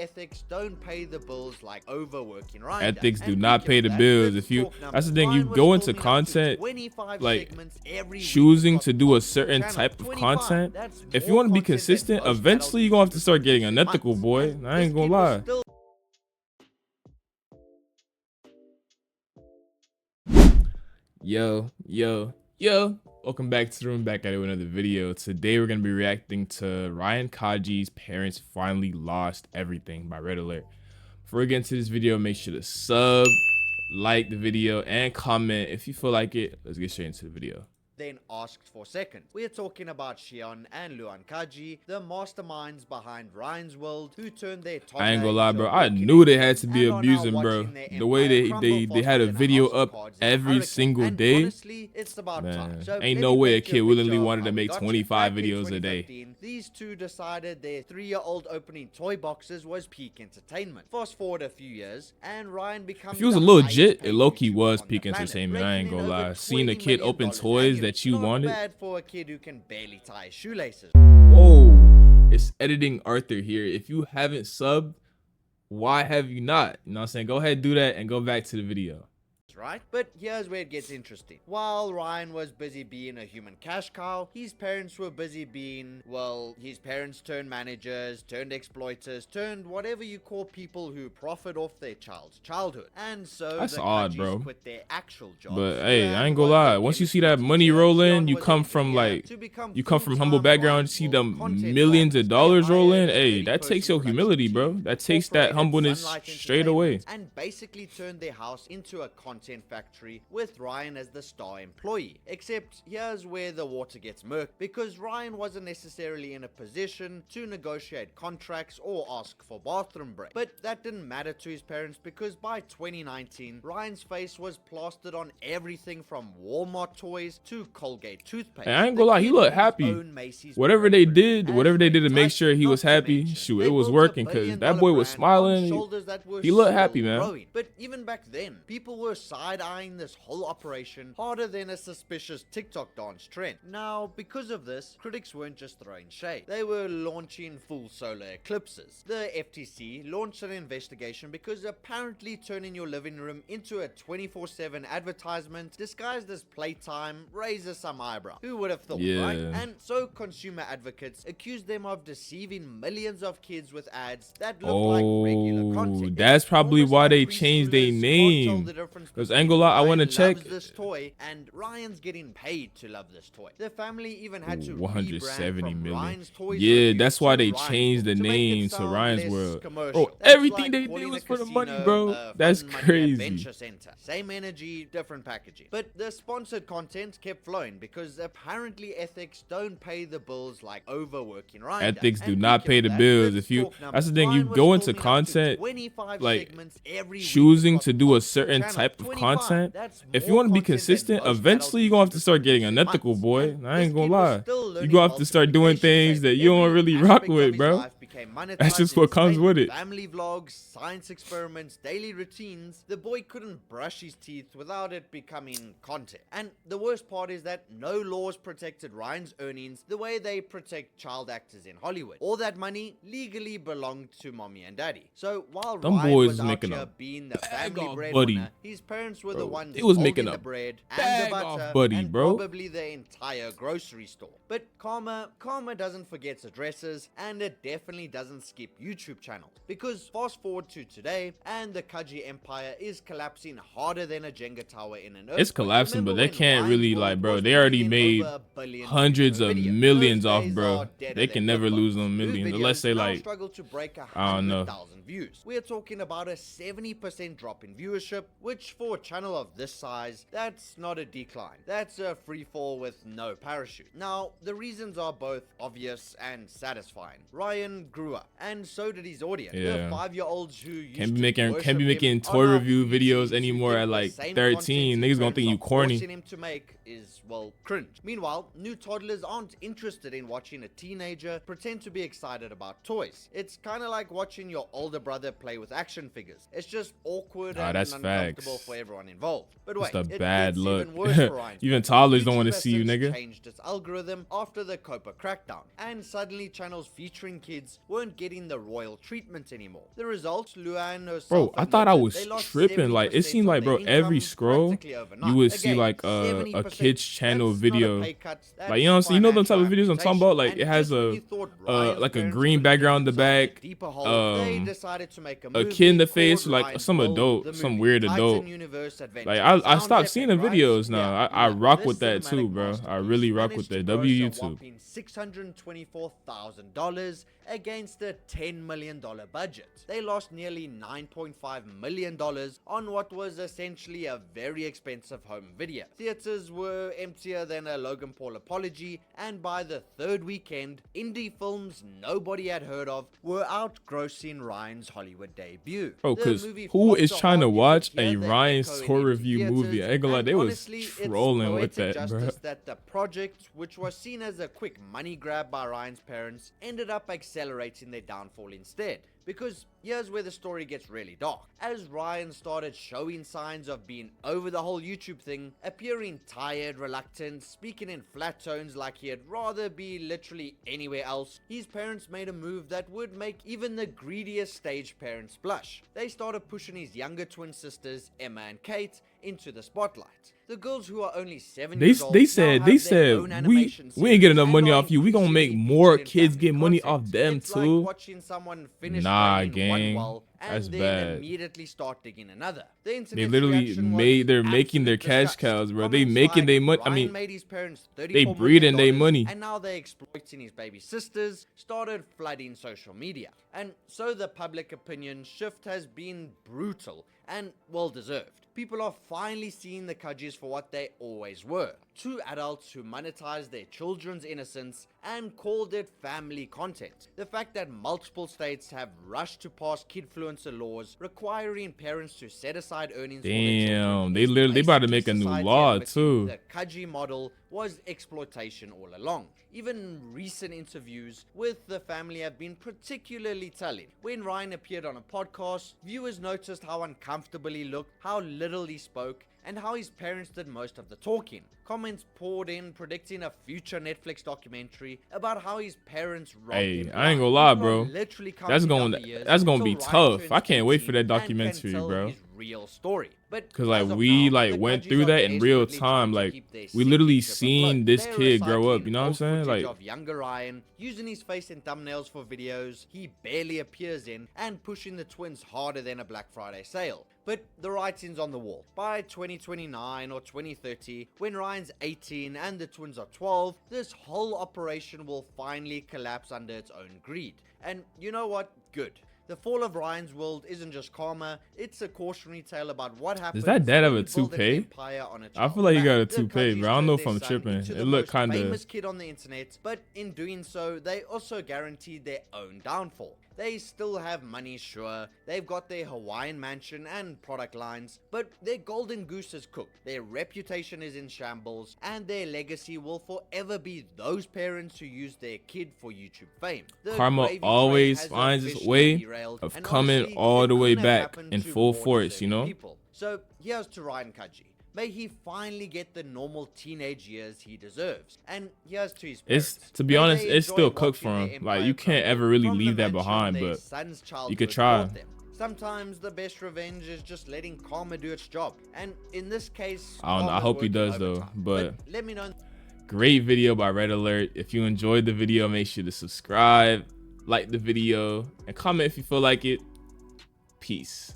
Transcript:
ethics don't pay the bills like overworking Ryan. Ethics do not pay the bills. If you, that's the thing, you go into content like choosing to do a certain type of content. If you want to be consistent, eventually you're gonna have to start getting unethical, boy. I ain't gonna lie. Yo, welcome back to the room, back at it with another video. Today we're gonna be reacting to Ryan Kaji's Parents Finally Lost Everything by Red Alert. Before we get into this video, make sure to sub, like the video, and comment if you feel like it. Let's get straight into the video. Then asked for second. We're talking about Shion and Luan Kaji, the masterminds behind Ryan's World, who turned their top. I ain't gonna lie, bro. I knew they had to be abusing, bro. The way they had a video up every single day. Honestly, it's about time. So ain't no way a kid willingly wanted to make 25 videos a day. These two decided their 3-year-old opening toy boxes was peak entertainment. Fast forward a few years, and Ryan becomes. If he was a little legit, it low-key was peak entertainment. I ain't gonna lie. Seeing a kid open toys that you wanted. Bad for a kid who can barely tie his shoelaces. Whoa, it's editing Arthur here. If you haven't subbed, why have you not? You know what I'm saying? Go ahead, do that, and go back to the video. Right? But here's where it gets interesting. While Ryan was busy being a human cash cow, his parents were busy being, well, his parents turned managers, turned exploiters, turned whatever you call people who profit off their child's childhood. And so that's the odd, Kajis bro. quit their actual jobs. But hey, I ain't gonna lie. Once you see that money roll in, you come from humble background, you see them millions of dollars roll in. Hey, that takes your humility, bro. That takes that humbleness straight away. And basically turned their house into a content factory with Ryan as the star employee. Except here's where the water gets murky, because Ryan wasn't necessarily in a position to negotiate contracts or ask for bathroom breaks. But that didn't matter to his parents, because by 2019 Ryan's face was plastered on everything from Walmart toys to Colgate toothpaste. Hey, I ain't gonna lie, he looked happy. Whatever they did to make sure he was happy, shoot, it was working, because that boy was smiling. He looked happy, man. But even back then, people were side-eyeing this whole operation harder than a suspicious TikTok dance trend. Now, because of this, critics weren't just throwing shade. They were launching full solar eclipses. The FTC launched an investigation because apparently turning your living room into a 24/7 advertisement disguised as playtime raises some eyebrow. Who would have thought, right? And so consumer advocates accused them of deceiving millions of kids with ads that look like regular content. That's probably why they changed their name. Because Angola, I want to check this toy, and Ryan's getting paid to love this toy. The family even had to 170 million. Ryan's Toys yeah, that's why they changed the name to Ryan's World. Bro, everything they did was for the money, bro. That's crazy. Same energy, different packaging. But the sponsored content kept flowing because apparently ethics don't pay the bills like overworking Ryan. Ethics do not pay the bills. If you, that's the thing, you go into content like choosing to do a certain type of content. If you want to be consistent, eventually you're gonna have to start getting unethical, boy. I ain't gonna lie. You're gonna have to start doing things that you don't really rock with, bro. That's just what comes with it. Family vlogs, science experiments, daily routines. The boy couldn't brush his teeth without it becoming content. And the worst part is that no laws protected Ryan's earnings the way they protect child actors in Hollywood. All that money legally belonged to mommy and daddy. So while Ryan was out here being the family breadwinner, his parents were the ones holding the bread and the butter and probably the entire grocery store. But karma doesn't forget addresses, and it definitely doesn't skip YouTube channels. Because fast forward to today, and the Kaji empire is collapsing harder than a Jenga tower in an earthquake. It's collapsing, but they can't really, like, bro, they already made hundreds of millions off, bro. They can never lose on millions unless they, like, I don't know. Views. We're talking about a 70% drop in viewership, which for a channel of this size, that's not a decline. That's a free fall with no parachute. Now, the reasons are both obvious and satisfying. Ryan grew up, and so did his audience. The 5-year-olds who can't be making toy review videos anymore at like 13. Niggas gonna think you corny. Him to make is, well, cringe. Meanwhile, new toddlers aren't interested in watching a teenager pretend to be excited about toys. It's kind of like watching your older brother play with action figures. It's just awkward and uncomfortable for everyone involved. But wait, it's a bad look. Even, even toddlers don't want to see you, nigga. Changed its algorithm after the Copa crackdown, and suddenly channels featuring kids weren't getting the royal treatment anymore. The result, Luann herself, bro, I thought I was tripping. Like, it seemed like, bro, every scroll you would see like a kids channel video. Like, you know what I'm saying? You know them type of videos I'm talking about? Like, it has like a green background in the back, a kid in the face, like some adult, some weird adult. Like, I stopped seeing the videos now. I rock with that too, bro. I really rock with that. YouTube. $624,000 against a $10 million budget. They lost nearly $9.5 million on what was essentially a very expensive home video. Theaters were emptier than a Logan Paul apology, and by the third weekend, indie films nobody had heard of were outgrossing Ryan's Hollywood debut. Oh, because who is trying to watch a Ryan horror review movie? I ain't gonna lie, they was trolling with that, bro. That the project, which was seen as a quick money grab by Ryan's parents, ended up accelerating their downfall instead. Because here's where the story gets really dark. As Ryan started showing signs of being over the whole YouTube thing, appearing tired, reluctant, speaking in flat tones like he'd rather be literally anywhere else, his parents made a move that would make even the greediest stage parents blush. They started pushing his younger twin sisters, Emma and Kate, into the spotlight. The girls, who are only 7 years old, they said we ain't get enough money off you. We gonna make more kids get money off them too. Like watching someone finish gang, one well and that's then bad. Immediately start digging another. They literally they're making their cash cows, bro. They making their money. I mean, they breeding their money. And now they're exploiting his baby sisters, started flooding social media. And so the public opinion shift has been brutal and well deserved. People are finally seeing the Kajis for what they always were. Two adults who monetized their children's innocence and called it family content. The fact that multiple states have rushed to pass kidfluencer laws requiring parents to set aside earnings. Damn, they about to make a new law too. The Kaji model was exploitation all along. Even recent interviews with the family have been particularly telling. When Ryan appeared on a podcast, viewers noticed how uncomfortable he looked, how little he spoke, and how his parents did most of the talking. Comments poured in predicting a future Netflix documentary about how his parents robbed him. I ain't gonna lie, bro. That's gonna be tough. I can't wait for that documentary, bro. Real story, because like we went through that in real time. Like, we literally seen this kid grow up, you know what I'm saying? Like, of younger Ryan using his face in thumbnails for videos he barely appears in and pushing the twins harder than a Black Friday sale. But the writing's on the wall. By 2029 or 2030, when Ryan's 18 and the twins are 12, this whole operation will finally collapse under its own greed. And you know what? Good. The fall of Ryan's world isn't just karma, it's a cautionary tale about what happens. Does that dad have a toupee? I feel like he got a toupee, bro. I don't know if I'm tripping. It looked kind of famous kid on the internet, but in doing so, they also guaranteed their own downfall. They still have money, sure. They've got their Hawaiian mansion and product lines, but their golden goose is cooked. Their reputation is in shambles, and their legacy will forever be those parents who use their kid for YouTube fame. Karma always finds its way of coming all the way back in full force, you know? So here's to Ryan Kaji. May he finally get the normal teenage years he deserves. And here's to his parents. To be honest, it's still cooked for him. Like, you can't ever really leave that behind, but you could try. Sometimes the best revenge is just letting karma do its job. And in this case, I don't know. I hope he does though. But let me know. Great video by Red Alert. If you enjoyed the video, make sure to subscribe, like the video, and comment if you feel like it. Peace.